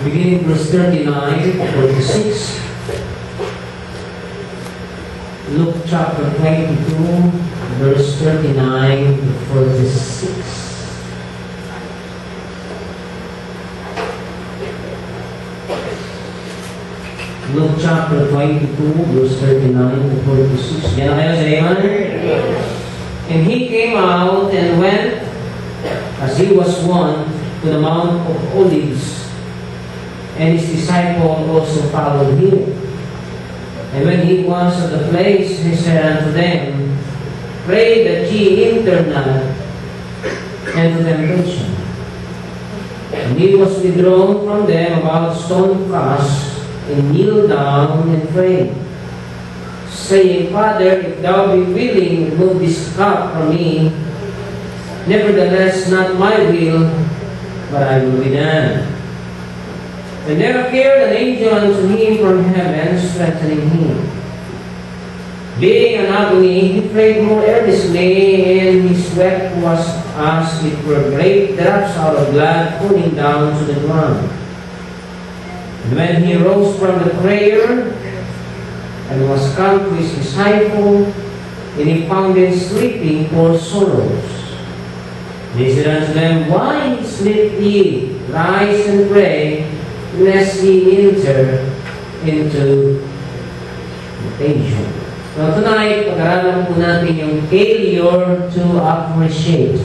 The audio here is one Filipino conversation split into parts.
beginning verse 39 to 46. Luke chapter 22, verse 39 to 46. Luke chapter 22, verse 39 to 46. Yan na kayo sa iman? And he came out and went, as he was wont, to the Mount of Olives, and his disciples also followed him. And when he was at the place, he said unto them, Pray that ye enter not into temptation. And he was withdrawn from them about a stone cast, and kneeled down and prayed, saying, Father, if thou be willing, remove this cup from me. Nevertheless, not my will, but I will be done. And there appeared an angel unto him from heaven, strengthening him. Being an agony, he prayed more earnestly, and his sweat was as it were great drops out of blood falling down to the ground. And when he rose from the prayer, and was come to his disciple, and he found them sleeping for sorrows. And he said unto them, Why sleep ye? Rise and pray, lest ye enter into temptation. Now tonight, pag-aralan po natin yung failure to appreciate.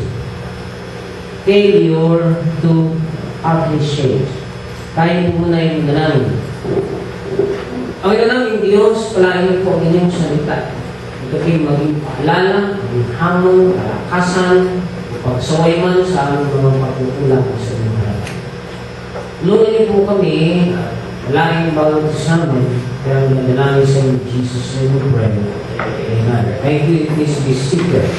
Failure to appreciate. Tayo po muna yung nanangin. Ang nanangin Diyos, palain po ang inyong salita. Ito kayo maging paalala, maging hamon, kalakasan, pagsaway man sa aming mga pagkukulang sa inyong harapan. Lunan niyo po kami, palain bawat isa namin, kaya manalangin sa inyo, Jesus, in your prayer. Amen. Thank you, please be seated.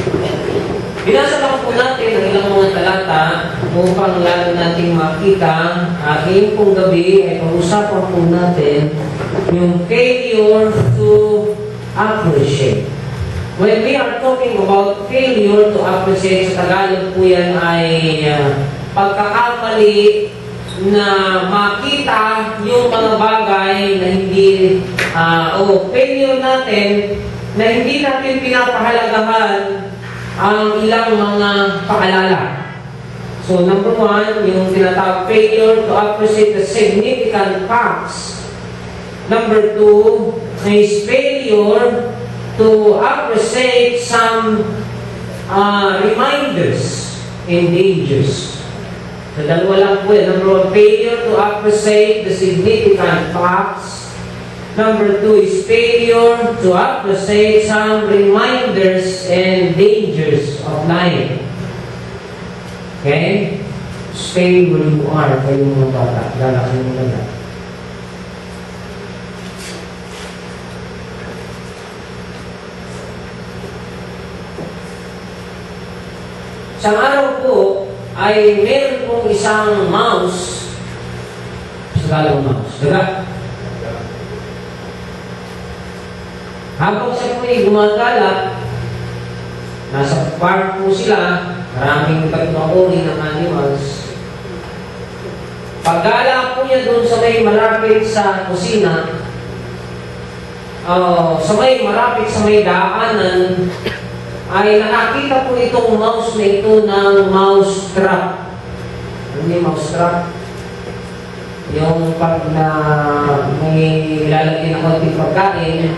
Binasa lang po natin ang ilang mga talata upang lalo nating makita. Aking pong gabi ay pag-usapan po natin yung failure to appreciate. When we are talking about failure to appreciate, sa Tagalog po yan ay pagkakamali na makita yung mga bagay na hindi, o failure natin na hindi natin pinapahalagahan ang ilang mga paalala. So, number one, yung tinatawag failure to appreciate the significant facts. Number two is failure to appreciate some reminders and dangers. So, dalawa lang po yan. Number one, failure to appreciate the significant facts. Number two is failure to appreciate some reminders and dangers of life. Okay? Stay where you are, kayo mga bata. Lalaki mo lang. Sa araw po, ay meron pong isang mouse. Sa galong mouse. Diba? Habang siya po ay gumagala, nasa park po sila, maraming pagmauri ng animals. Paggala po niya doon sa may malapit sa kusina, sa may daanan, ay nakakita po itong mouse na ito ng mouse trap. Ano yung mouse trap? Yung pag na may lalagyan ng konting pagkain,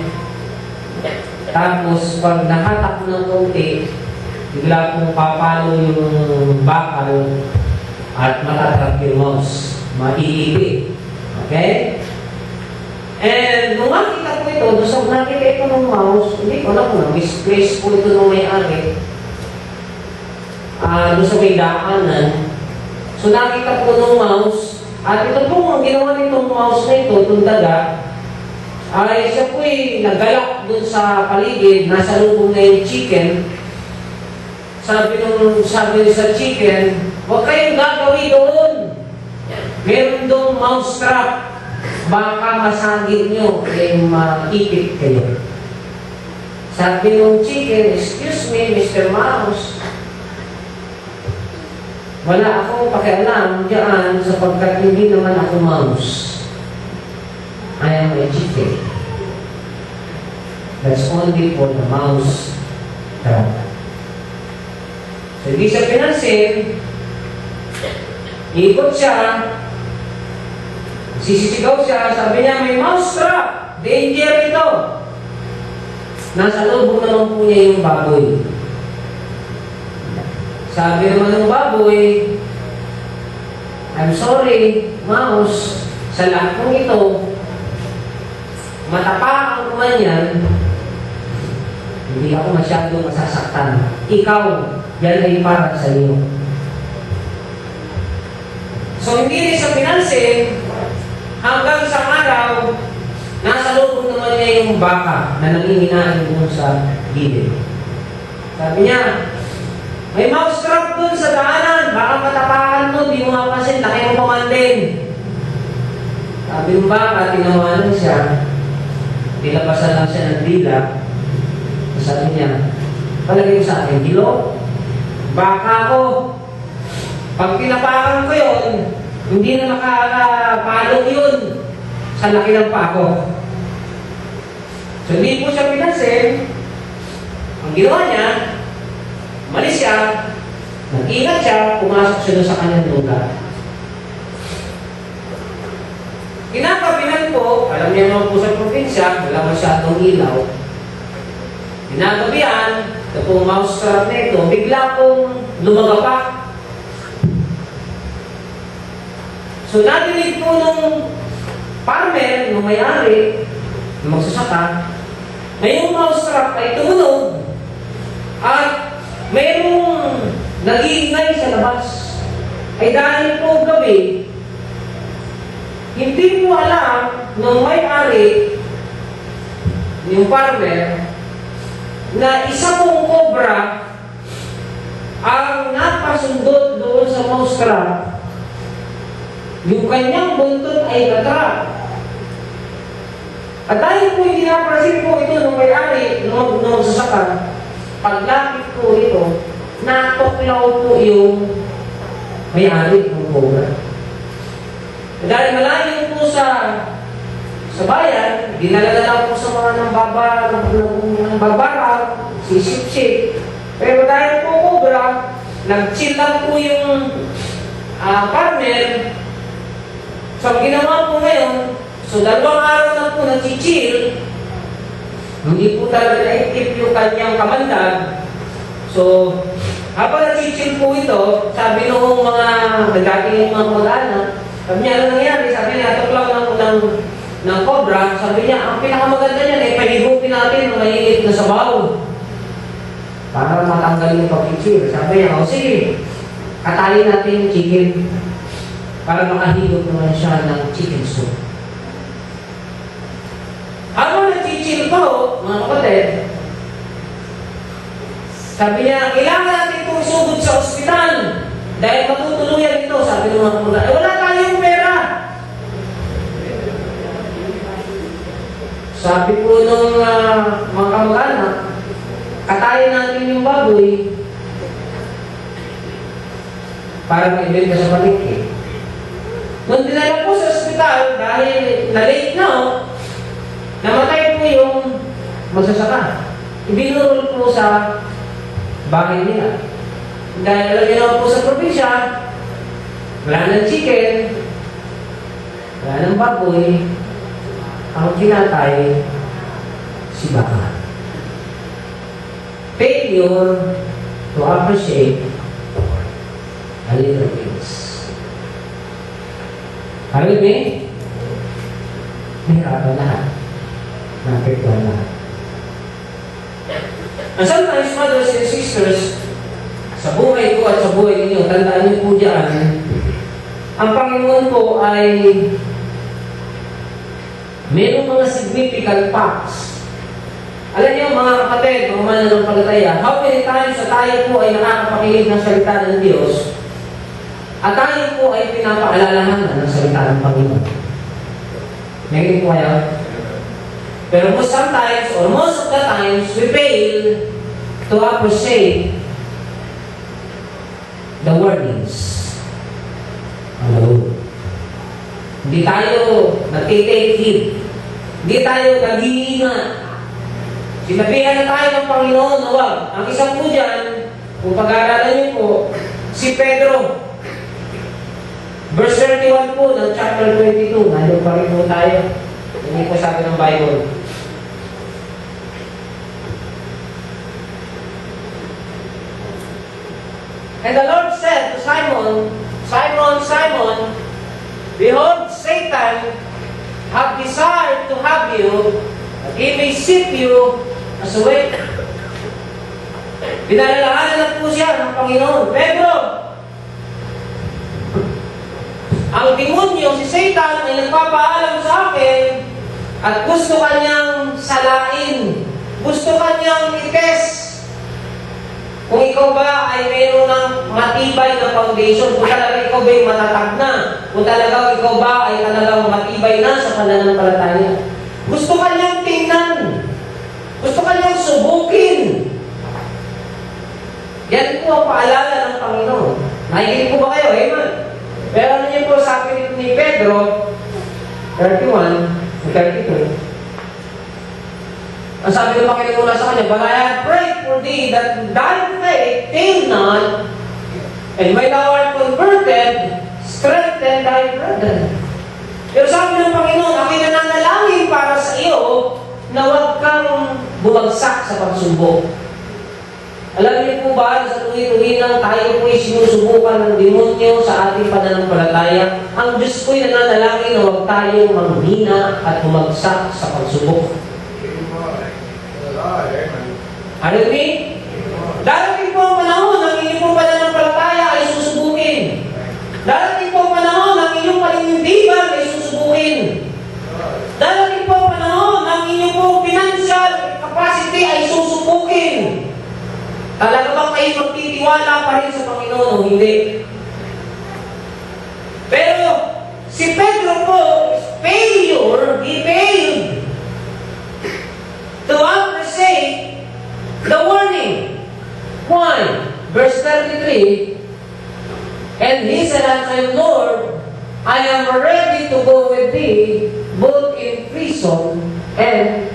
tapos, pag nakatak ng konti, bigla pong papalo yung bakal at matatak yung mouse. Maiipi. Okay? And, nung makita ko ito, doon sa nakita ito ng mouse, hindi ko alam kung misplace po ito ng may-ari. Doon sa may daanan. So, nakita ko ng mouse, at ito po, ang ginawa nitong mouse na ito, itong daga, ay siya po'y naggalak dun sa paligid, nasa lubong na yung chicken. Sabi sa chicken, huwag kayong gagawin doon. Meron doon mouse trap. Baka masagin nyo, kayong maipit kayo. Sabi ng chicken, excuse me, Mr. Mouse. Wala akong pakialam diyan sapagkat hindi naman ako mouse. I am a chicken. That's only for the mouse trap. So, hindi siya pinansin. Ikot siya. Sisisigaw siya. Sabi niya, may mouse trap. Danger ito. Nasa loob naman po niya yung baboy. Sabi naman ng baboy, I'm sorry, mouse, sa lahat ng ito, matapakan ko man yan, hindi ako masyadong masasaktan. Ikaw, yan ay para sa iyo. So, hindi rin siya pinansin hanggang sa araw, nasa loob naman niya yung baka na nanginginaan doon sa gilid. Sabi niya, may mouse trap doon sa daanan. Baka matapakan mo, di mo mapasin, laki mo pamandin. Sabi ng baka, tinawanan siya. Nilabasan lang siya ng dila. Sabi niya, palagay mo sa akin, Gilo, baka ko. Pag tinapakan ko yun, hindi na makakapalo yun sa laki ng pako. So, hindi po siya pinansin. Ang ginawa niya, umalis siya, nag-ingat siya, pumasok siya sa kanyang lugar. Kinakabinan po, alam niya naman po sa probinsya, wala masyadong ilaw. Kinagabihan, ito pong mouse trap na ito, bigla pong lumagapak. So, nadinig po nung farmer, nung may-ari, nung magsasaka, na yung mouse trap ay tumunog at mayroong nag-iingay sa labas. Ay dahil po gabi, hindi mo alam nung may-ari, yung farmer, na isa pong cobra ang napasundot doon sa mouse trap. Yung kanyang buntot ay natrap. At dahil po hindi napansin po ito nung may-ari, nung sasaka, paglapit po ito, natuklaw po yung may-ari ng cobra. Dahil malayo po sa bayan, dinala lang po sa mga nambabara, sisip-sip. Pero dahil po cobra, nag-chill lang po yung farmer. So, ginawa po ngayon, so 2 araw na po nag-chill, hindi po talaga naitip yung kanyang kamandag. So, habang nag-chill po ito, sabi noong mga nagdating mga mag-anak, sabi niya, ano nangyari? Sabi niya, tuklaw ng cobra. Sabi niya, ang pinakamaganda niyan ay pahigupin natin ng mainit na sabaw para matanggal yung pag-chill. Sabi niya, o sige, katayin natin yung chicken para makahigop naman siya ng chicken soup. Habang nag-chill po, mga kapatid, sabi niya, kailangan natin itong sugod sa ospital dahil matutuluyan ito. Sabi ng mga kapatid, wala tayong pera. Sabi po nung mga kamag-anak, katayin natin yung baboy para maibenta sa palengke. Nung dinala po sa ospital, dahil na-late na, namatay po yung magsasaka. Ibinurol po sa bahay nila. Dahil alam niyo naman po sa probinsya, wala ng chicken, wala ng baboy, ang kinatay, si baka. Failure to appreciate a little things. Are you with me? Mahirapan lahat. Napirtuhan lahat. And sometimes, mothers and sisters, sa buhay ko at sa buhay ninyo, tandaan niyo po dyan, ang Panginoon po ay mayroong mga significant facts. Alam niyo, mga kapatid, mga mananampalataya, how many times na tayo po ay nakakapakinig ng salita ng Diyos at tayo po ay pinapaalalahan ng salita ng Panginoon. Ngayon po kayo? Pero sometimes, or most of the times, we fail to appreciate the warnings. Hindi tayo nagtitake heed. Hindi tayo nag-iingat. Sinabihan na tayo ng Panginoon na wag. Ang isang po dyan, kung pag-aaralan niyo po, si Pedro. Verse 31 po ng chapter 22. Nandun pa rin po tayo. Hindi po sabi ng Bible. And the Lord said to Simon, Simon, Simon, behold, Satan hath desired to have you, that he may sift you as a wheat. Pinalalahanan na po siya ng Panginoon. Pedro, ang demonyo, si Satan, ay nagpapaalam sa akin at gusto kanyang salain. Gusto kanyang ites. Kung ikaw ba ay mayroon ng matibay na foundation, kung talaga ikaw ba ay matatag na, kung talaga ikaw ba ay talagang matibay na sa pananampalataya. Gusto kanyang tingnan. Gusto kanyang subukin. Yan po ang paalala ng Panginoon. Nakikinig po ba kayo? Amen. Pero ano niyo po sabi ni Pedro, 31, 32, ang sabi ng Panginoon sa kanya, but I have prayed for thee that thy faith fail not, and when thou art converted, strengthen thy brethren. Pero sabi ng Panginoon, ako'y nananalangin para sa iyo na huwag kang bumagsak sa pagsubok. Alam niyo po ba, sa tuwi-tuwi lang tayo po'y sinusubukan ng demonyo sa ating pananampalataya, ang Diyos po'y nananalangin na huwag tayong manghina at bumagsak sa pagsubok. Ano ni? Darating po ang panahon ng inyong pong pananampalataya ay susubukin. Darating po ang panahon ng inyong paninindigan ay susubukin. Darating po ang panahon ng inyong pong financial capacity ay susubukin. Talaga ba kayo magtitiwala pa rin sa Panginoon o hindi? Pero si Pedro po, failure, he failed to appreciate the warning. Why? Verse 33, and he said unto him, Lord, I am ready to go with thee, both in prison and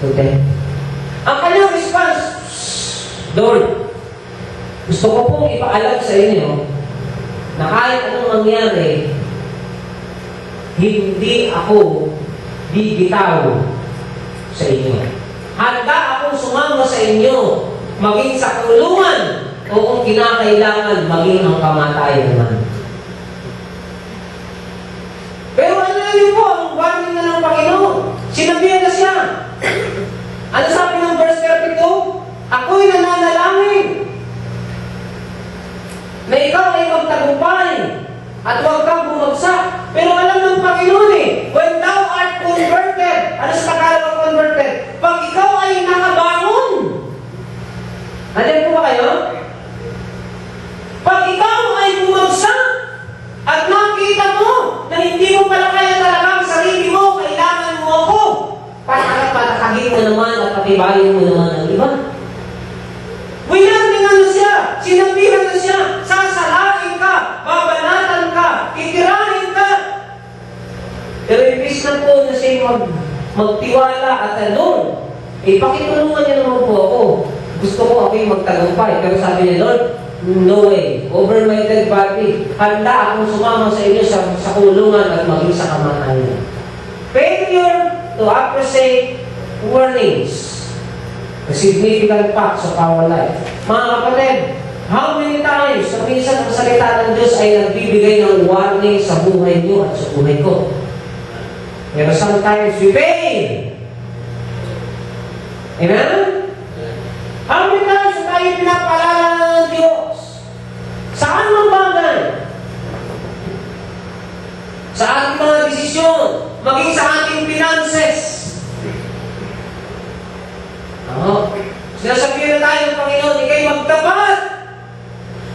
to death. Ang kanyang response, Lord, gusto ko pong ipaalam sa inyo na kahit anong mangyari, hindi ako bibitaw sa inyo. Handa akong sumama sa inyo, maging sa kulungan, o kung kinakailangan, maging ang kamatayan naman. Pero ano yun po, ang warning na ng Panginoon. Sinabihan na siya. Ano sabi ng verse 32? Ako'y nananalangin na ikaw ay magtagumpay at huwag kang bumagsak. Pero alam ng Panginoon when thou art converted, ano sa Tagalog converted? Pag ikaw ay nakabangon, nandiyan po ba kayo? Pag ikaw ay bumagsak at nakita mo na hindi mo pala kaya talaga ang sarili mo, kailangan mo ako, patakagin mo naman at patibayin mo naman ang iba. Winarningan na siya, sinabihan na siya, sasalain ka, babanatan ka, titirahin ka. Pero ibig na po na siya magtiwala at Lord, pakitulungan niya naman po ako. Gusto ko ako'y magtagumpay. Pero sabi niya, Lord, no way. Over my dead body, handa akong sumama sa inyo sa kulungan at maging sa kamatayan. Failure to appreciate warnings, the significant facts of our life. Mga kapatid, how many times na minsan ang salita ng Diyos ay nagbibigay ng warning sa buhay niyo at sa buhay ko? Pero sometimes we fail. Amen? How many times na tayo pinapalala ng Diyos? Saan mang bagay? Sa ating mga desisyon, maging sa ating finances. Sinasabihan na tayo ng Panginoon, ikay magtapat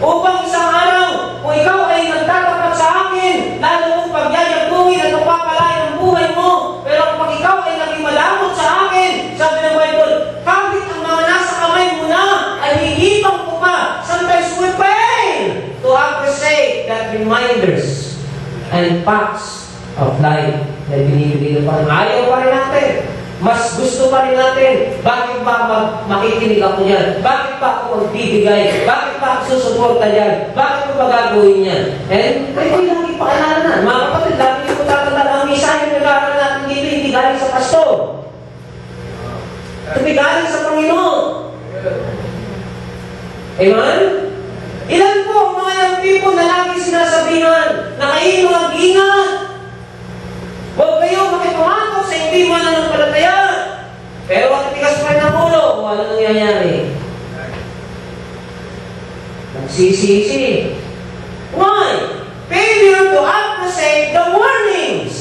upang isang araw, kung ikaw ay nagtatapat sa akin, lalo mong pagyayagungin at magpapalain ang buhay mo. Pero kung ikaw ay naging malamot sa akin, sabi ng Bible, kahit ang mga nasa kamay mo na ay hihipang ko pa. Sometimes we fail to appreciate that reminders. facts of life na binibigay pa rin. Ayaw pa rin natin. Mas gusto pa rin natin. Bakit ba makikinig ako yan? Bakit pa ako magbibigay? Bakit pa ako susuporta yan? Bakit ko ba gagawin yan? And pwede lagi paalanan. Mga kapatid, lagi ko tatandaan ang mensahe na nag-aaral natin dito, hindi galing sa pastor. Ito galing sa Panginoon. Amen? Ilan po ang mga young people na lagi sinasabihan na kayo mag-ingat? Huwag kayo makipumatok sa hindi mananampalataya. Pero ang tigas pa rin ang ulo, ano nangyayari? Nagsisisi. Why? Failure to appreciate the warnings.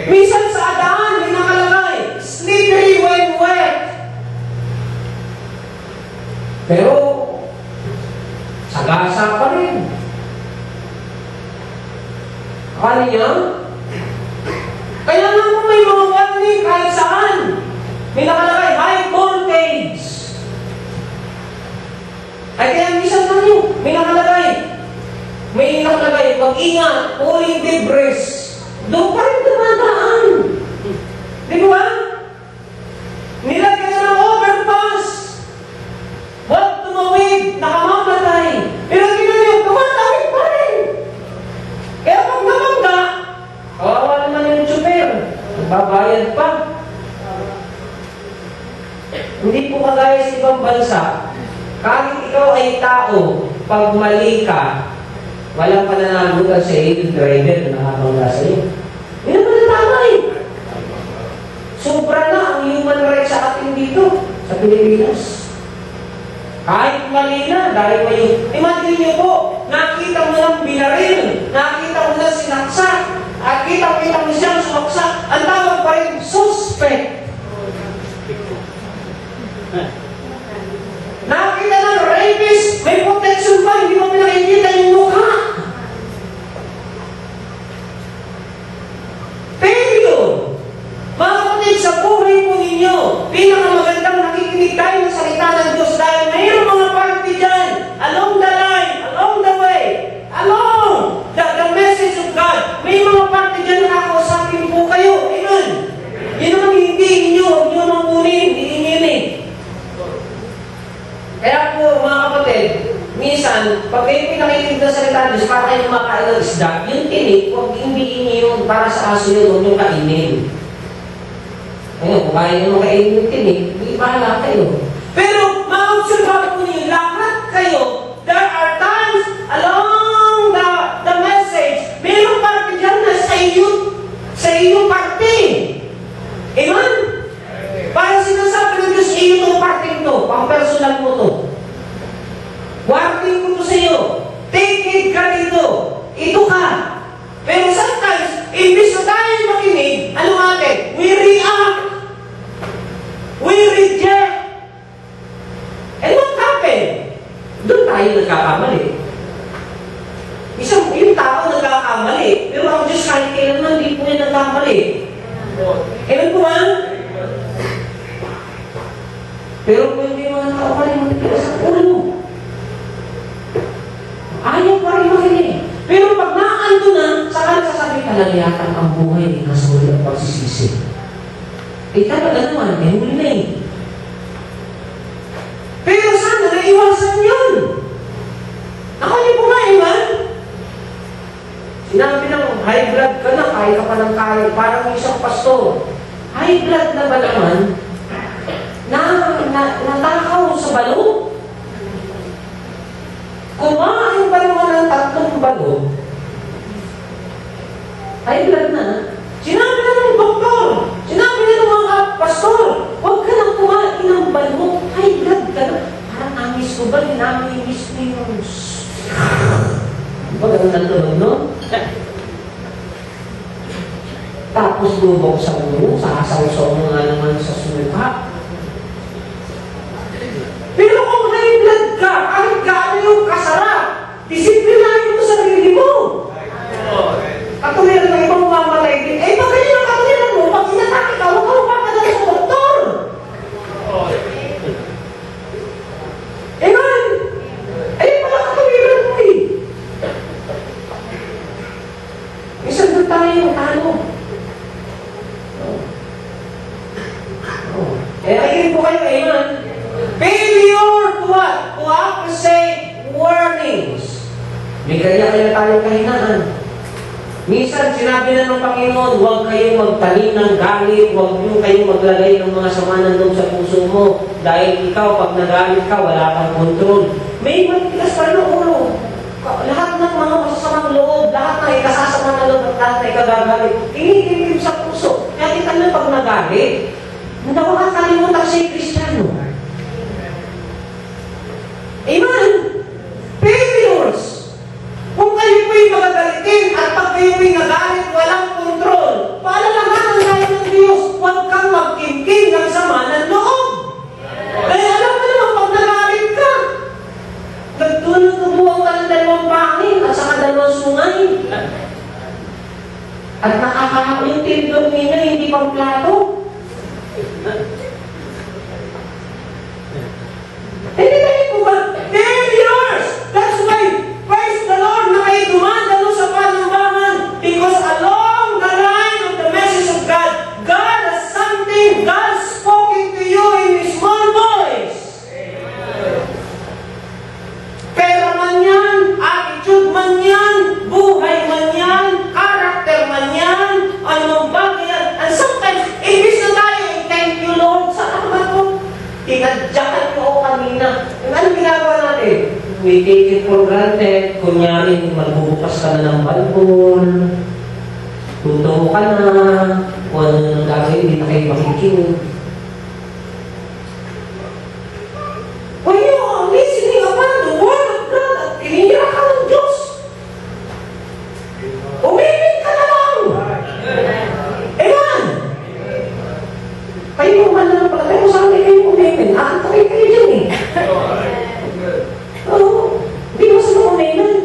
Minsan sa adaan, may nakalagay, slippery when wet. Pero, sagasa pa rin. Akala niya, kaya nga po may mga warning kahit saan. May nakalagay, high voltage. Ay kaya minsan lang yun, may nakalagay, pag-ingat, pulling debris. Doon pa rin dumadaan. Di ba? Nilagyan na ng overpass. Huwag tumawid, nakamamatay. Pero ginanong, tumatawid pa rin. Kaya pag namangga, kawawa naman yung tsuper. Nagbabayad pa. Hindi po kagaya sa ibang bansa. Kahit ikaw ay tao, pag mali ka, walang pananagutan sa iyo, driver na nakakangga sa iyo. Hindi naman ang tama eh. Sobra na ang human rights sa atin dito, sa Pilipinas. Kahit mali na, dahil may... Imagine niyo po, nakita mo ng binaril, nakita mo na sinaksak, at kita mo siyang sumaksak, ang tawag pa rin, suspect. Nakita ng rapist, may protection pa, hindi mo pinakikita yung mukha. Failure. Mga kapatid, sa buhay po ninyo, pinakamagandang nakikinig tayo ng salita ng Diyos dahil mayroong mga parte dyan, along the line, along the way, along the message of God. May mga parte dyan na kakausapin po kayo. Amen. Yun naman hindi inyo, huwag nyo nang kunin, hihinginig. Kaya po, mga kapatid, minsan, pag kayo pinakikinig ng salita ng Diyos, para kayo makain ng isda, yung tinik, huwag hindi yun para sa aso yun, huwag nyo kainin. Ngayon, kung kaya nyo makainin yung tinik, hindi bahala kayo. Pero, ma-observe po niyo, lahat kayo, there are times along the message, mayroong parte dyan na sa iyo parte. Amen? Parang sinasabi ng Diyos, iyo itong parte ito, pang-personal mo to. Warning ko to sa iyo. Take it ka dito. Ito ka. Pero sometimes, imbis na tayo makinig, ano natin? We react. We reject. And what happened? Doon tayo nagkakamali. Isang yung tao nagkakamali, pero ang Diyos kahit kailanman, hindi po niya nagkakamali. Ewan po ba? Pero kung hindi mga tao pa rin magkakita sa ulo, ayaw pa rin makinig. Pero pag naando na, saka nasasabi kalaliatan ang buhay ni nasulit ang pagsisisi. Talaga naman, may huli na eh. Pero sana naiwasan yun. Nakali po nga, Iman. Sinabi ng high blood ka na, kaya ka pa ng kaya, parang isang pastor. High blood na ba naman, natakaw sa balon? Kumain pa naman ng 3 balon, high blood na. Sinabi na ng doktor, sinabi na ng mga pastor, huwag ka nang kumain ng balon, high blood ka na. Parang amis ko ba, namimis ko yung... Huwag ang natunog, no? Tapos lubog sa ulo, sasawsaw mo nga naman sa suka. Pero kung high blood ka, kahit gaano yung kasarap, disiplinahin mo sarili mo. Katuliran ng ibang mamatay din. Eh, pag ganyan ang katuliran mo, pag sinatake ka, huwag ka mapapadala sa doktor. Amen? Ayun pala katuliran mo eh. kayo, amen? Failure to what? To appreciate warnings. May kaya tayong kahinaan. Minsan, sinabi na ng Panginoon, huwag kayong magtanim ng galit, huwag nyo kayong maglagay ng mga sama ng loob sa puso mo. Dahil ikaw, pag nagalit ka, wala kang kontrol. May matigas pa rin ang ulo. Lahat ng mga masasamang loob, lahat ng ikasasama na loob, at lahat na ikagagalit, kinikilig sa puso. Kaya kita na pag nagalit, hindi ako makakalimutan siya Kristiyano. Amen? Failures. Kung kayo po'y magagalitin at pag kayo po'y nagalit, walang kontrol, paalalahanan tayo ng Diyos, huwag kang magkimkim ng sama ng loob. Kaya alam mo naman, pag nagalit ka, nagtulog-tubuang ka ng dalawang pangin at saka dalawang sungay. At nakakahako yung tindog ninyo, hindi pang plato. Hindi tayo po ba? Failures! That's why, praise the Lord na kayo dumadalo sa panambahan because along the line of the message of God, God has something, God spoken to you in His small voice. Pera man yan, attitude man yan, buhay man yan, character man yan, anong bagay yan. And sometimes, ibig na tayo, thank you Lord, saan naman po? Tinadyakan ko ako kanina. Ano ginagawa natin? We take it for granted. Kunyari, magbubukas ka na ng balbon, tutungo ka na, kung ano nang gagawin, hindi na kayo makikinig. When you are listening upon the Word of God at tinira ka ng Diyos, umibig ka na lang. Amen! Kayo man lang pala, kayo saan kayo umibig? Takay kayo dyan eh. Oo, hindi mo sa mga umibig.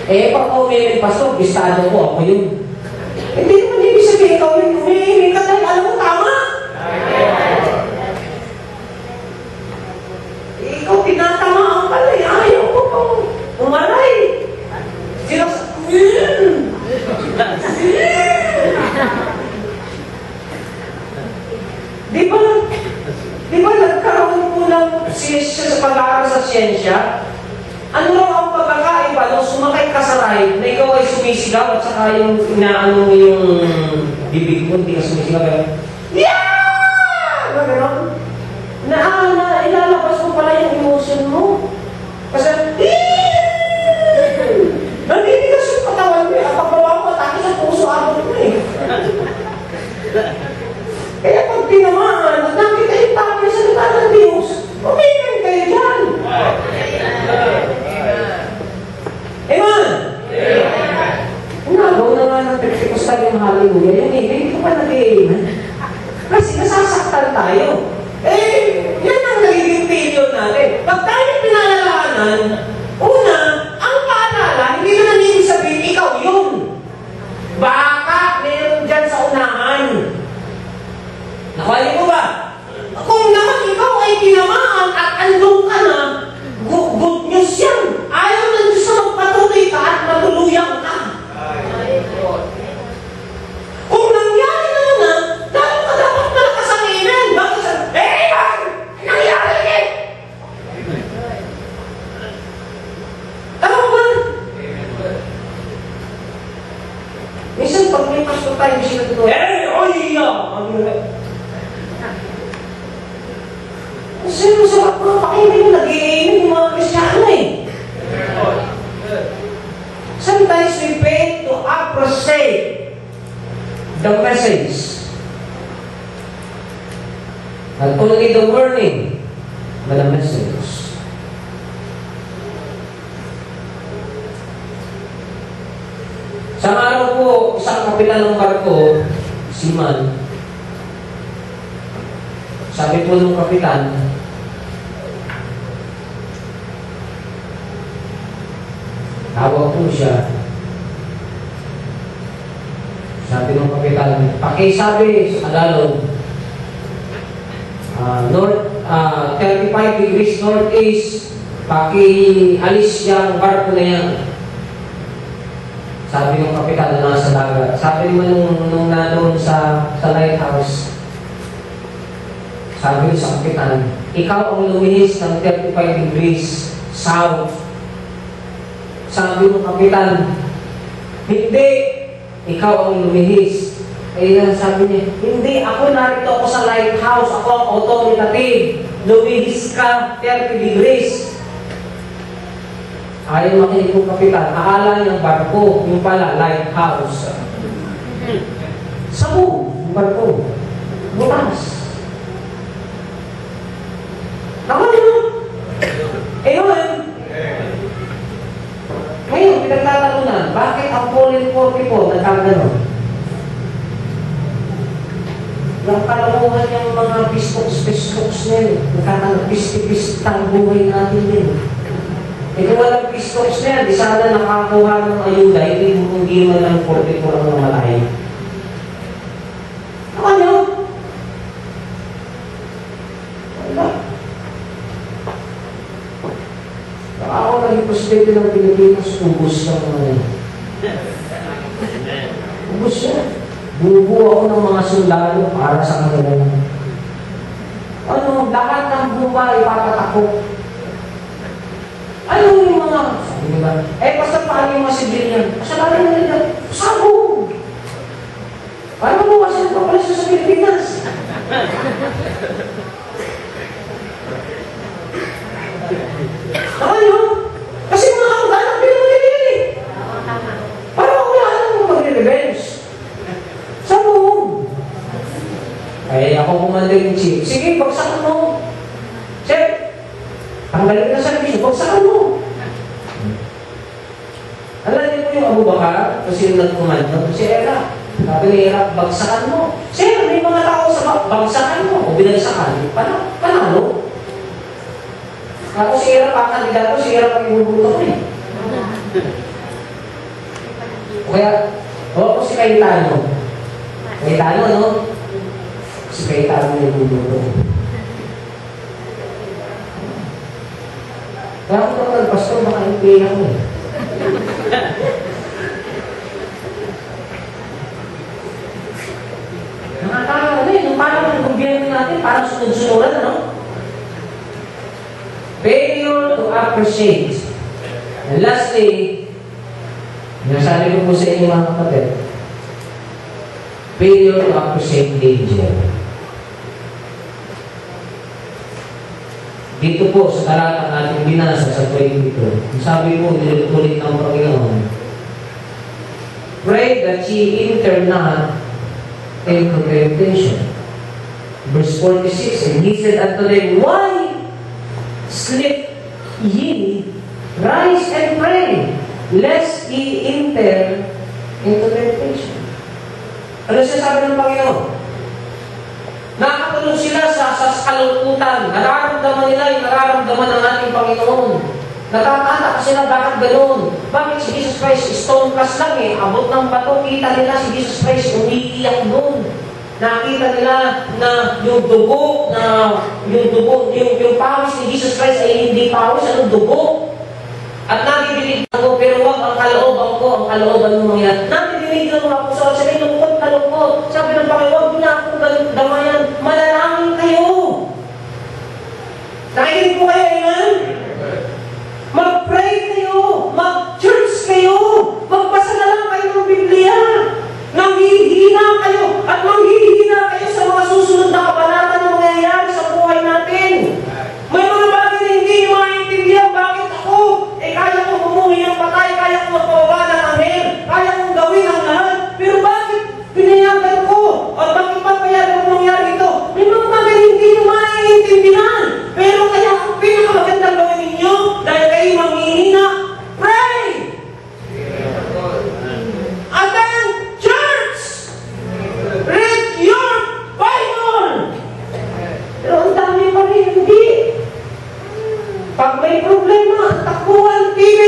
Eh, pag umibig, pastor, bistado ko, ako yun. Hindi naman ibig sabihin, ikaw yung umibig ka dahil alam mo tama. Ikaw tinatamaan pala, ayaw ko pang umaray. Sino sa... Di ba nagkaroon po ng siyensya sa pag-aaral sa siyensya? Ano lang ang pagkakaiba nung sumakay ka sa ride na ikaw ay sumisigaw at saka yung inaano yung bibig mo, hindi ka sumisigaw pero yeah! Gano'n? Ilalabas mo pala yung emotion mo. Kasi naninigas yung katawan mo eh. Ang pagbawa mo, atake sa puso abot mo eh. Kaya pag tinamaan at nakita yung tao yung salita ng Diyos, umibig kayo dyan. Amen? Nagaw na nga ng Pentecostal yung hallelujah. Yung hindi ko pa nag-amen. Kasi nasasaktan tayo. Eh, yan ang nagiging failure natin. Pag tayo pinalalahanan, una, ang paalala, hindi na nanibig sabihin, ikaw yun. Baka meron dyan sa unahan. Nakuha mo ba? Kung naman ikaw ay tinamaan at andong ka na, good news yan. Ayaw na Diyos na magpatuloy ka at matuluyang ka. Kung nangyari na yun na, dahil ka dapat malakas ang amen. Bakit sa, man! Nangyari eh! Tama ba? Minsan pag may pastor tayo, sinagot ko, sino sa mga pakinig mo, nag-i-amen yung mga Kristiyano eh. Sometimes we fail to appreciate the message. Not only the warning, but the message. Sa araw po, isang kapitan ng barko, si Man, sabi po ng kapitan, tawag po siya. Sabi ng kapitan, pakisabi sa Tagalog, north, 35 degrees northeast, pakialis yung barko na yan. Sabi ng kapitan na nasa dagat. Sabi naman nung nanoon sa lighthouse, Sabi niya sa kapitan, ikaw ang lumihis ng 35 degrees south. Sabi ng kapitan, hindi, ikaw ang lumihis. Kaya sabi niya, hindi, ako narito ako sa lighthouse, ako ang authoritative. Lumihis ka 30 degrees. Ayaw makinig ng kapitan, akala niyang barko, yung pala, lighthouse. Sabu, yung barko. Butas. Naman yun. Ngayon, pinagtatalunan, bakit ang Pauline 44 nagkaganon? Yung kalamuhan yung mga pistoks nila, nagkakapistipistang buhay natin din. Kung walang pistoks na yan, di sana nakakuha ng ayuda, hindi man lang 44 ang namatay. Ano? Wala. Baka ako naging presidente ng Pilipinas, ubus lang naman yan. Ubus yan. Bubuo ako ng mga sundalo para sa kanila. Ano, lahat ng buhay ipapatakot. Ano yung mga, sabi diba? Basta paano yung mga civilian? Kasalanan na nila, sabog! Paano mo kasi nagpapalis sa Pilipinas? Naman yun? Kasi mga kamag-anak pinamili yan eh. Parang wala nang mag-revenge. Sabog! Kaya ako kumanda yung chief. Sige, bagsakan mo. Chef, tanggalin na sa servisyo, bagsakan mo. Alam niyo po yung Abu Bakar, kasi yung nagkumando, si Era. Sabi ni Era, bagsakan mo. Sir, may mga tao sa bagsakan mo. O binagsakan, panalo. Ako si Era, pakandidato, si Era pag-ibubuto ko eh. Kaya, o si Cayetano. Cayetano, no? Si Cayetano yung ibubuto. Kaya ako naman nagpastor, baka yung pera ko eh. Nakakala na yung parang ang gobyerno natin, parang sunod-sunuran, ano? Failure to appreciate. And lastly, nasabi ko po sa inyo mga kapatid, failure to appreciate danger. Dito po sa talatang ating binasa sa 22, sabi po, nilutulit ng Panginoon, pray that ye enter not into temptation. Verse 46, and he said unto them, why sleep ye? Rise and pray, lest ye enter into temptation. Ano siya sabi ng Panginoon? Nakatulong sila sa kalungkutan. Nararamdaman nila yung nararamdaman ng ating Panginoon. Natataka sila bakit ganoon. Bakit si Jesus Christ stone plus lang eh. Abot ng bato, kita nila si Jesus Christ umiiyak doon. Nakita nila na yung dugo, yung pawis ni Jesus Christ ay hindi pawis, anong dugo. At nabibilig ako, pero wag ang kalooban ko, ang kalooban mo mangyayari. Nabibilig lang ako sa sabi lungkot na lungkot. Sabi ng Panginoon, wag na akong damayan, manalangin kayo. Nakikinig po kayo, amen? Mag-pray kayo, mag-church kayo, magbasa na lang kayo ng Biblia. Nanghihina kayo, at manghihina kayo sa mga susunod na kabanata na mangyayari sa buhay natin. May mga bagay na hindi nyo maintindihan, bakit ako? Kaya kong bumuhi ng patay, kaya kong magpababa ng anghel, kaya kong gawin ang lahat. Pero bakit pinayagan ko? At bakit pa payagan ko nangyari ito? May mga bagay hindi nyo maintindihan. Pero kaya ang pinakamagandang gawin ninyo, dahil kayo manghihina, pray! Attend church! Read your Bible! Pero ang dami pa rin, hindi. Pag may problema, takbuhan TV.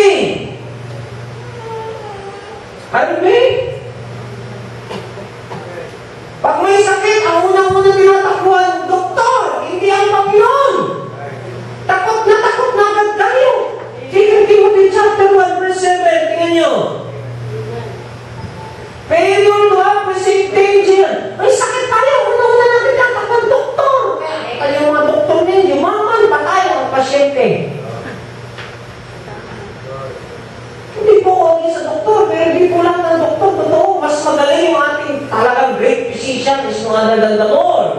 Ano ba? Pag may sakit, ang unang-unang tinatakbuhan, doktor, hindi ang Panginoon. Takot na agad tayo. 2 Timothy chapter 1 verse 7, tingnan nyo. Failure to appreciate danger. May sakit tayo, unang-una natin tatakbuhan, doktor. Kaya Lord.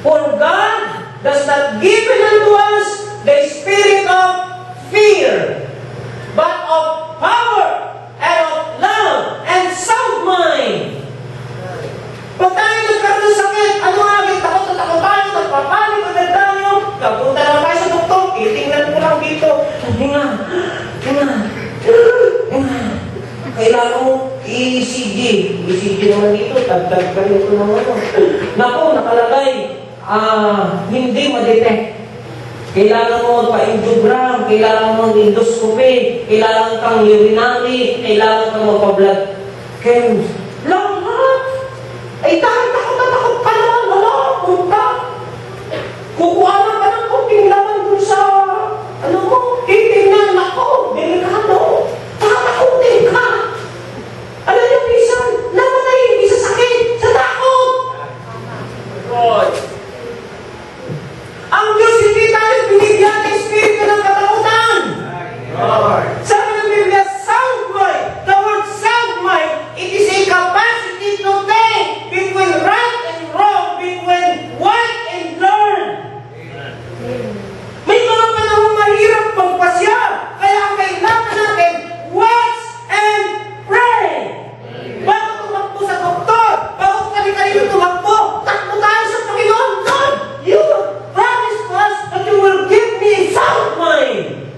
For God does not give unto us the spirit of fear, but of power and of love and sound mind. Pag tayo nagkaroon ng sakit, ano agad? Takot na takot tayo, nagpapanik agad tayo. Kapunta naman tayo sa doktor, itingnan ko lang dito. Hinga. Kailangan mo ECG. ECG naman dito, tagtag ka nito ng ano. Naku, nakalagay, hindi ma-detect. Kailangan mo magpa-angiogram, kailangan mo endoscopy, kailangan kang urinary, kailangan kang magpa-blood chems. Lahat! Ay, takot ka naman, wala, punta. Kukuha na ka ng kunting laman dun sa, ano mo, titingnan ako, delikado. Tatakutin ka. Alam niyo, minsan, namatay hindi sa sakit, sa takot. Ang Diyos hindi tayo binigyan ng espiritu ng katakutan. Sabi ng Biblia, sound mind. The word sound mind, it is a capacity to think between right and wrong, between what and learn. May mga panahon mahirap magpasya, kaya ang kailangan natin, watch and pray. Bago tumakbo sa doktor, bago kani-kanino tumakbo, takbo tayo sa Panginoon. God, you promised us that you will give me a sound mind.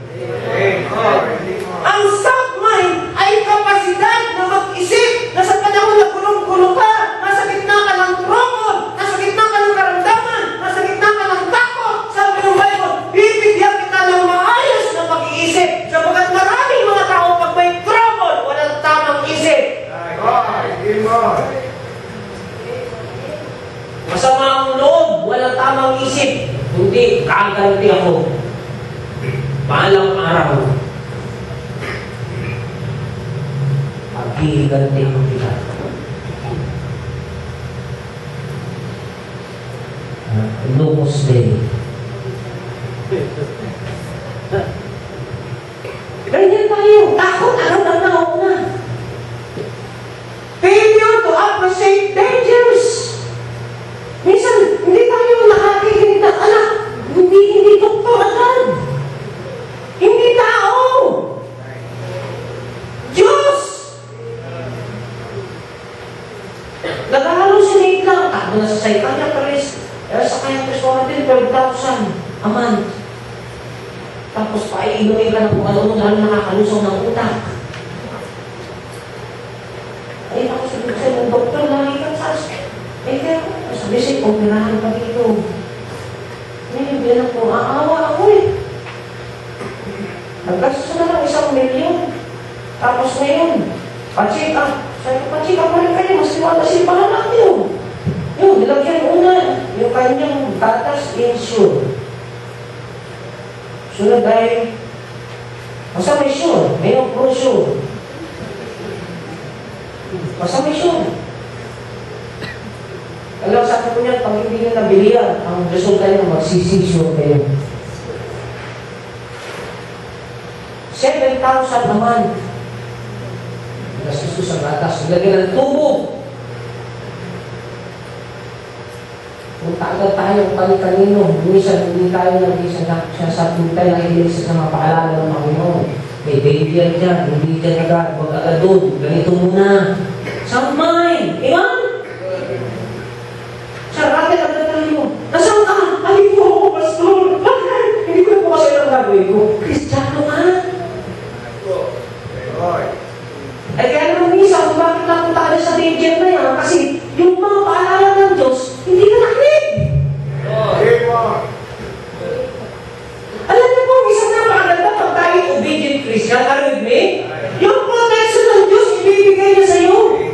Ang sound mind ay kapasidad na mag-isip na sa panahon na gulong-gulong ka, nasa gitna ka ng trouble, nasa gitna ka ng karamdaman, nasa gitna ka ng takot. Sabi ng Bible, bibigyan kita ng maayos na pag-iisip. Sabagat maraming mga tao pag may trouble, walang tamang isip. Masama ang loob, walang tamang isip. Hindi, kagaranti ako. Balang araw, pag-iiganti ko kita. Lumos din. Ganyan tayo. Takot, agad na ako na. Failure to appreciate dangers. Minsan, hindi tayo nakakikinig ng anak. Hindi doktor agad. Hindi tao. Diyos. Nag-hallucinate lang. Takbo na sa psychiatrist. Sa kanyang natin, 12,000 a month. Tapos paiinumin ka ng kung ano, lalo nakakalusong ng utak. Ay, ako sabi ng doktor, lagi kang sas. Kaya, sabi siya, operahan pa dito. Ngayon, bilang ko, aawa ako eh. Naggastos na lang 1 milyon. Tapos ngayon, pa-check up. Sabi ko, pa-check up pa rin kayo, mas liwata si panganak niyo. Yun, nilagyan una, yung kanyang tatas insure. Sunod ay, basta may sure, mayroong brochure. Basta may sure. Alam, sabi ko niya, pag hindi nyo nabili yan, ang resulta nyo, magsisisure kayo. 7,000 naman. Gastos ko sa gatas. Nilagyan ng tubo. Punta agad tayo kani-kanino. Minsan, hindi tayo nag-isa na sa tuntay na ilisip na mapaalala ng Panginoon. May baby yan dyan. Hindi dyan agad. Huwag agad doon. Ganito muna. Sound mind. Iman? Sarate agad tayo. Nasaan ka? Halip mo ako, pastor. Bakit? Hindi ko na po kasi ang gagawin ko. Kristiyano ka? Ay kaya naman minsan, kung bakit napunta ka sa danger na yan, kasi yung mga paalala ng Diyos, hindi ka nakinig. Alam niyo po, isang napakaganda pag tayo obedient Christian, are you with me? Yung protection ng Diyos, ibibigay niya sa iyo.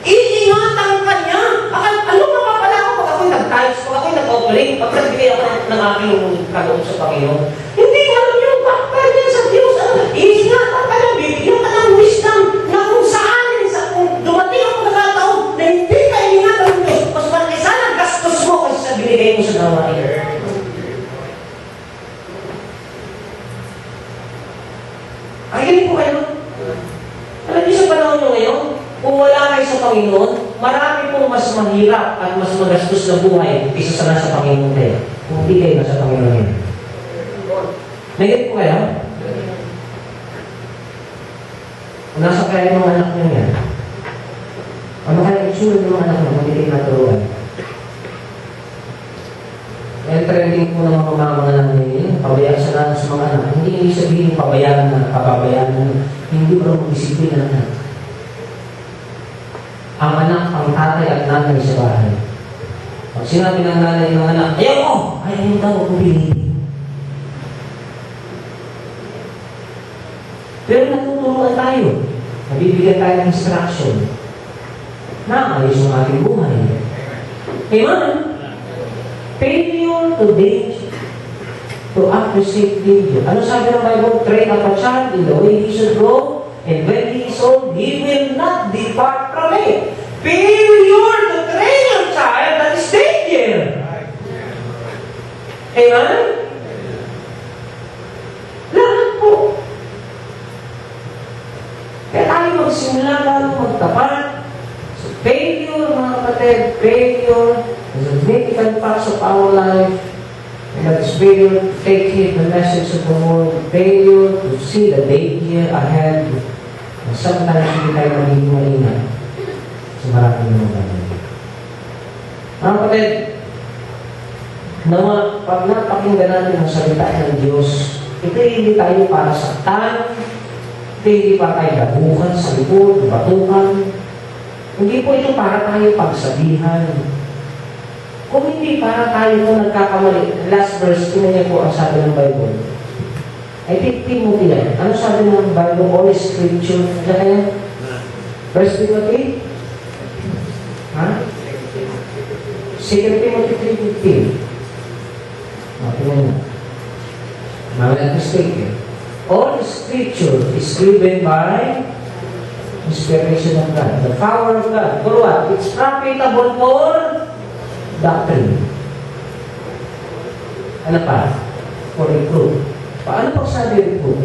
Iingatan ka niya. Ano mapapala ako pag ako'y nag-times, pag ako'y nag-offering, pag nagbigay ako ng aking kaloob sa Panginoon? Hindi alam niyo, bakit niya sa Diyos? Iingatan ka niya, bibigyan ka ng wisdom na kung saan Kung wala kayo sa Panginoon, marami pong mas mahirap at mas magastos na buhay kaysa sa nasa Panginoon kayo. Kung hindi kayo nasa Panginoon yun. Nagigit po kayo? Kung nasa kaya yung mga anak nyo yan, ano kaya itsura ng mga anak nyo kung hindi kayo naturuan? Yung trending po ng mga mamamaga namin, pabayaan sa lahat sa mga anak. Hindi ibig sabihin pabayaan na, papabayaan na, hindi ba mag-disiplina na. Ang anak, ang tatay at nanay sa bahay. Pag sinabi ng nanay ng anak, ayaw mo! Ayaw mo daw, pumili. Pero natuturuan tayo. Nabibigyan tayo ng instruction. Naayos ang ating buhay. Amen? Failure to date, to appreciate failure. Ano sabi ng Bible? Train up a child in the way he should go, and when he is old, he will not depart from it. Failure to train your child, that is danger. Amen? Lahat po. Kaya tayo magsimula tayo magtapat. So failure, mga kapatid, failure is a significant part of our life. And that is failure to take heed the message of the Lord. Failure to see the danger ahead. And sometimes hindi tayo magiging maingat sa maraming mga bagay. Mga kapatid, nawa, pag napakinggan natin ang salita ng Diyos, ito hindi tayo para saktan, ito hindi para tayo dabukan sa likod, batukan. Hindi po ito para tayo pagsabihan. Kung hindi para tayo kung nagkakamali, last verse, tingnan niya po ang sabi ng Bible. I think Timothy yan. Ano sabi ng Bible? All Scripture. Kaya kaya? Verse Timothy? Ha? 2 Timothy 3:15. Tingnan niya. Mga mistake eh. All Scripture is given by inspiration of God. The power of God. For what? It's profitable for doctrine. Ano pa? For reproof. Paano pag sabi reproof?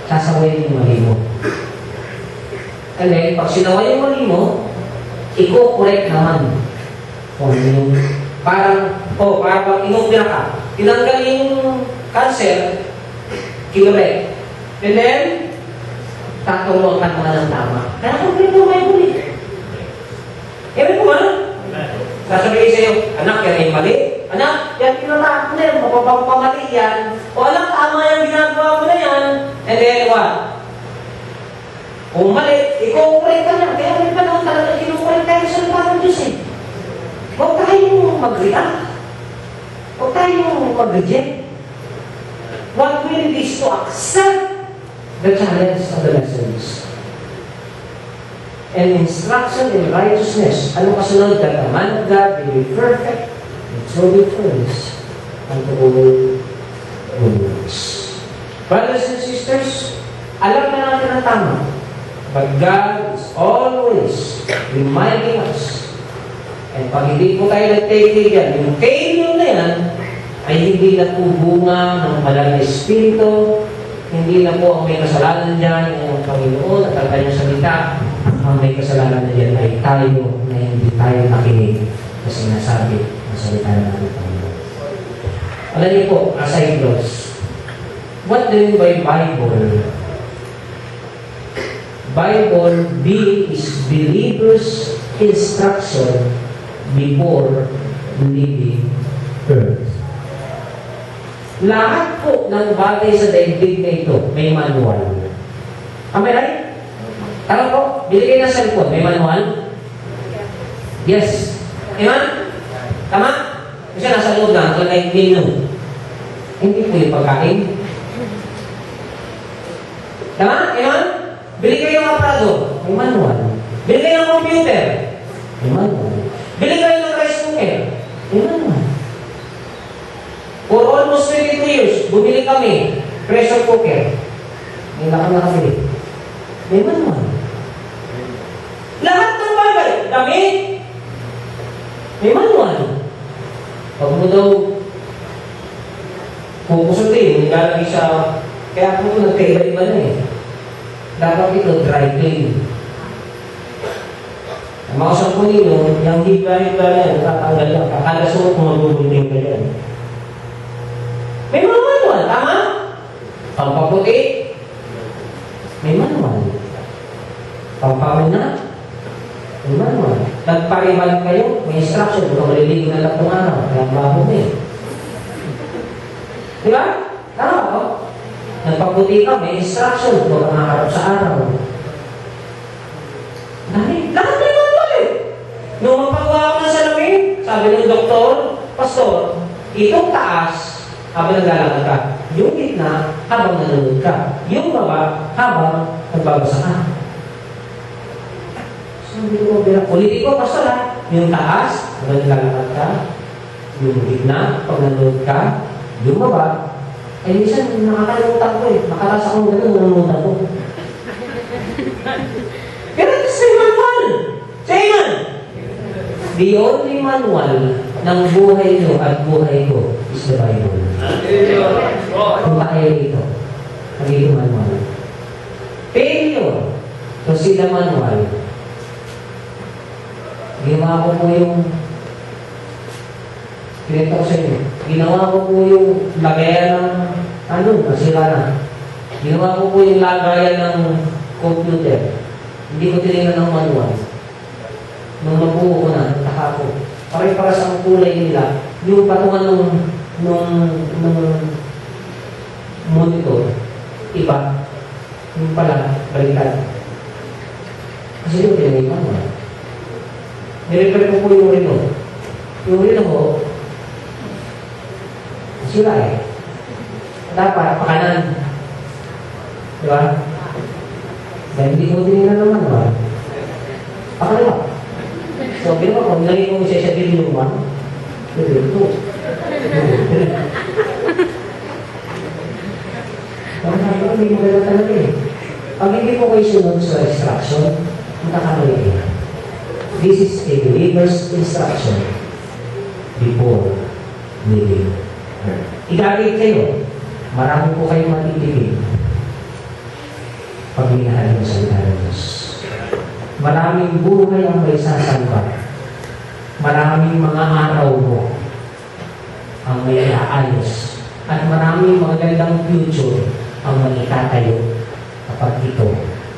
Sasawayin yung mali mo. And then, pag sinaway yung mali mo, i-correct naman. Kung yung parang inupira ka. Tinanggal yung cancer, kinurek. And then, tatulong ka naman ng tama. Kaya kung ito may huli. Ewan ko ba? Sasabihin sa'yo, anak, yan ay mali. Anak, yan pinatahan mo na yan. Mapapamali yan. O anak, tama yung ginagawa mo na yan. And then, what? Kung mali, i-correct ka na. Kaya may panahon talaga, i-correct tayo sa lupa ng Diyos eh. Huwag tayong mag-react. Huwag tayong mag-reject. What we need is to accept the challenge of the message. And instruction in righteousness. Ano kasunod? That the man of God will be perfect and truly furnished unto all good works. Brothers and sisters, alam na natin ang tama. But God is always reminding us. And pag hindi po tayo nag-take yan, yung failure na yan, ay hindi na po bunga ng banal na Espiritu, hindi na po ang may kasalanan dyan, ang Panginoon at ang kanyang salita. Ang may kasalanan na dyan ay tayo na hindi tayo nakinig na sinasabi ang salita ng ating Panginoon. Alam niyo po, as I close, what do you mean by Bible? Bible, B is believer's instruction before leaving earth. Lahat po ng bagay sa daigdig na ito may manual. Am I right? Tama po, binigay na sa likod, may manual? Yes. Amen? Tama? Kasi nasa loob na, like menu. Hindi po yung pagkain. Tama? Amen? Binigay yung aparador, may manual. Binigay yung computer, may manual. Binigay yung rice cooker, may manual. For almost 22 years, bumili kami, pressure cooker. May lakang nakabili. May manual. Lahat ng bagay, damit, may manual. Pag mo daw pupusutin, nilalagay sa, kaya po ito nagkaiba-iba na eh. dapat ito dry clean. Ang mausap po ninyo, yung hiba-hiba yan, tatanggal lang. Kakalasot kung magbubunding ka yan. May manual, tama? Pampaputi. May manual. Pampamuna. May manual. Nagparimal kayo, may instruction. Kung maliligo na lang itong araw, kaya bago na eh. Diba? Tama po? Nagpaputi ka, may instruction. Kung nakaharap sa araw. Lahat may manual eh. Nung magpagawa ko ng salamin, sabi ng doktor, pastor, itong taas, habang naglalakad ka. Yung gitna, habang nanonood ka. Yung baba, habang nagbabasa ka. Sabi ko, politiko, pastor ha. Yung taas, habang naglalakad ka. Yung gitna, pag nanonood ka. Yung baba, ay minsan nakakalimutan ko eh. Makaras akong gano'n, nanonood ako. Pero ito sa manual. Sa iman. The only manual ng buhay nyo at buhay ko is the Bible. Kung tayo dito, magiging manual. Failure to see the manual. Ginawa ko po yung pinito ko sa inyo. Ginawa ko po yung lagayan ng nasira na. Ginawa ko po yung lagayan ng computer. Hindi ko tinignan ng manual. Nung nabuo ko na, nataka ko. Pare-paras ang kulay nila. Yung patungan nung monitor, iba. Yung pala, balikan. Kasi yung pinagay manual. Nirepair ko po yung rino. Yung rino ko, sira eh. Dapat, pakanan. Diba? Dahil hindi ko tinignan ng manual. Pakalawa. So, ginawa ko, nilagay ko siya din yung one. Ito. Parang hindi mo gano'n talaga eh. Pag hindi mo kayo sunod sa instruction, makakamali kayo. This is a believer's instruction before leaving earth. Igagay kayo. Marami po kayong matitipid pag minahal mo sa Diyos. Maraming buhay ang may sasamba. Maraming mga araw mo ang may aayos. At maraming magandang future ang magitatayo kapag ito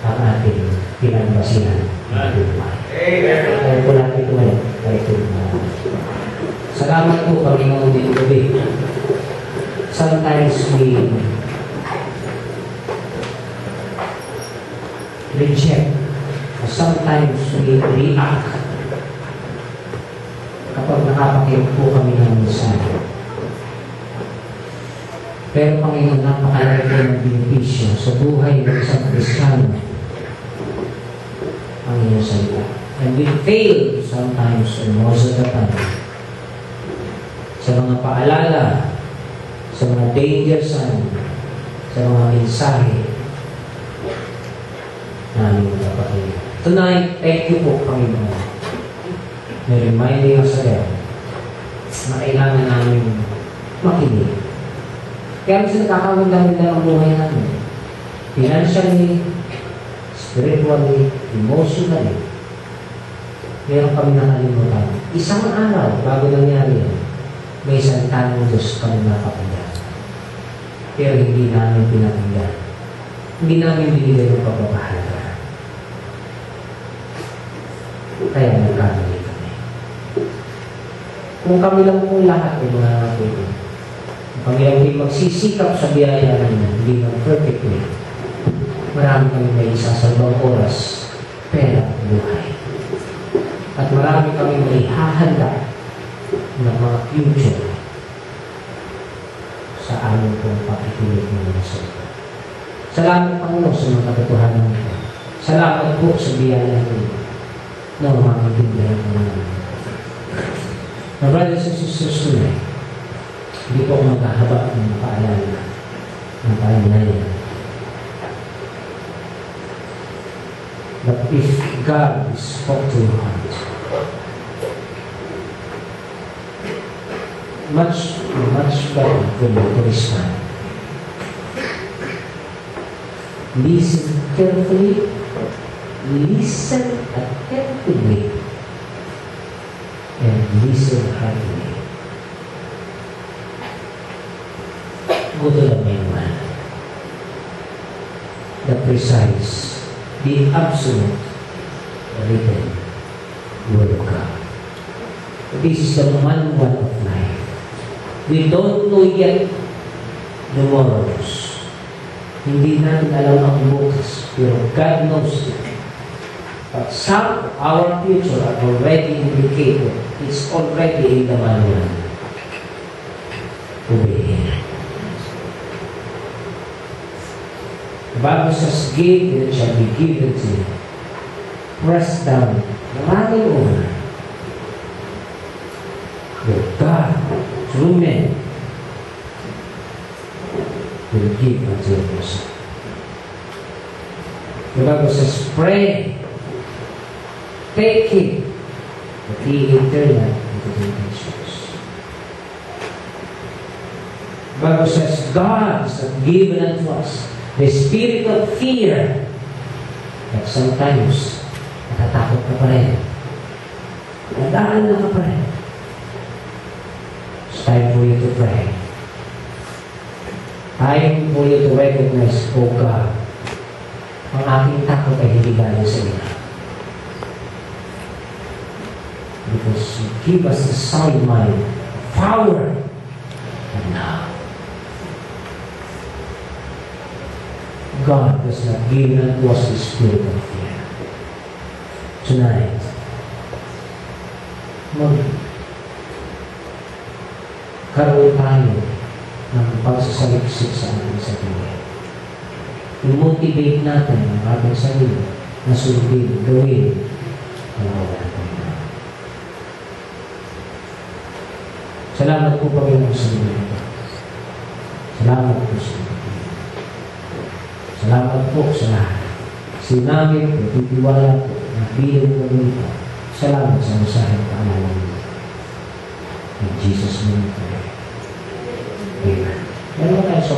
ang ating pinagbasihan ng buhay. Kaya po natin ito ngayon. Salamat po, Panginoon, dito gabi. Sometimes we reject. Sometimes we react kapag nakapakinig po kami ng mensahe. Pero Panginoon, napakalaki po ng benepisyo sa buhay ng isang Kristiyano ang iyong salita. And we fail sometimes and most of the time sa mga paalala, sa mga danger sign, sa mga mensahe namin napakinig. Tonight, thank you po, Panginoon. May reminding us again na kailangan namin makinig. Kaya kasi nakakawala nila ang buhay namin. Financially, spiritually, emotionally. Meron kami nakalimutan. Isang araw, bago nangyari yan, may isang tanong Diyos kami nakapagyan. Pero hindi namin pinakinggan. Hindi namin binigay ng pagpapahalaga. Kaya nagkamali kami. Kung kami lang po lahat ay mga natin, kung kami lang din magsisikap sa biyaya namin, hindi ng perfect way, marami kami may isasalbang oras, pera, buhay. At marami kami may hahanda ng mga future sa aming pong pakituloy ng mga salita. Salamat, Panginoon, sa mga katotohanan nito. Salamat po sa biyaya nito na mamakintindihan ko naman. My brothers and sisters tonight, hindi po ako maghahaba ng paalala ng paalala. But if God spoke to your heart, much better for you to respond. Listen carefully, listen attentively, and listen heartily. Go to the main one. The precise, the absolute, written Word of God. This is the manual of life. We don't know yet the morals. Hindi natin alam ang bukas, pero God knows it. But some of our future are already indicated. It's already in the manual. Obey Him. The Bible says, give and it shall be given to you. Press down. Maraming over. But God, through men, will give unto your bosom. The Bible says, pray, take Him, that He enter not into temptations. The Bible says, God has not given unto us the spirit of fear, but sometimes, natatakot ka pa rin. Nadaan na ka pa rin. It's time for you to pray. Time for you to recognize, oh God, ang aking takot ay hindi galing sa iyo. Because you give us the sound mind, power, and now. God does not give unto us the spirit of fear. Tonight, magkaroon tayo ng pagsasaliksik sa ating sarili. I-motivate natin ang ating sarili na sundin, gawin ang wala tayo. Salamat po Panginoon sa inyo. Salamat po sa inyo. Salamat po sa lahat. Sinamit po, titiwala po, na bilang po nito. Salamat sa masahang paalala niyo. In Jesus' name, Amen. Meron tayo sa